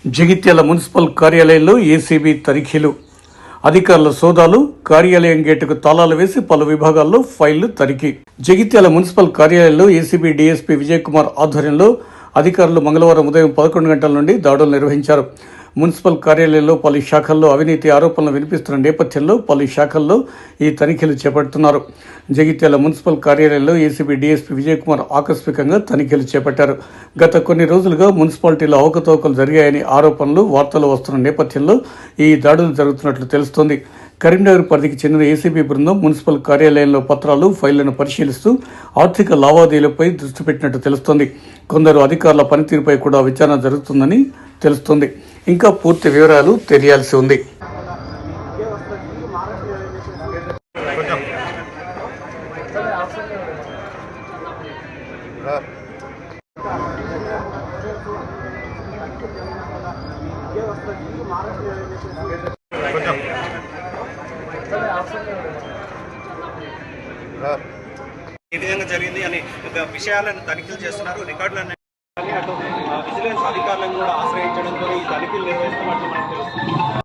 Jagtial municipal కార్యాలయంలో ACB తనిఖీలు. అధికారుల సోదాలు, కార్యాలయం గేటుకు తాళాలు వేసి పలు విభాగాల్లో ఫైళ్లు తనిఖీ. జగిత్యాల మున్సిపల్ కార్యాలయంలో ఏసీబీ డీఎస్పీ విజయ్ కుమార్ ఆధ్వర్యంలో అధికారులు మంగళవారం ఉదయం 11 గంటల నుండి దాడులు నిర్వహించారు. మున్సిపల్ కార్యాలయంలో పలు శాఖల్లో అవినీతి ఆరోపణలు వినిపిస్తున్న నేపథ్యంలో పలు శాఖల్లో ఈ తనిఖీలు చేపడుతున్నారు. జగిత్యాల మున్సిపల్ కార్యాలయంలో ఏసీబీ డీఎస్పీ విజయ్ కుమార్ ఆకస్మికంగా తనిఖీలు చేపట్టారు. గత కొన్ని రోజులుగా మున్సిపాలిటీలో అవకతవకలు జరిగాయని ఆరోపణలు, వార్తలు వస్తున్న నేపథ్యంలో ఈ దాడులు జరుగుతున్నట్లు తెలుస్తోంది. కరీంనగర్ పరిధికి చెందిన ఏసీబీ బృందం మున్సిపల్ కార్యాలయంలో పత్రాలు, ఫైళ్లను పరిశీలిస్తూ ఆర్థిక లావాదేవీలపై దృష్టి పెట్టినట్టు తెలుస్తోంది. కొందరు అధికారుల పనితీరుపై కూడా విచారణ జరుగుతుందని తెలుస్తోంది. ఇంకా పూర్తి వివరాలు తెలియాల్సి ఉంది. ఏ విధంగా జరిగింది అనే విషయాలను తనిఖీలు చేస్తున్నారు. రికార్డులను విజిలెన్స్ అధికారులను కూడా ఆశ్రయించడంతో ఈ తనిఖీలు నిర్వహిస్తున్నట్లు మనకు తెలుస్తుంది.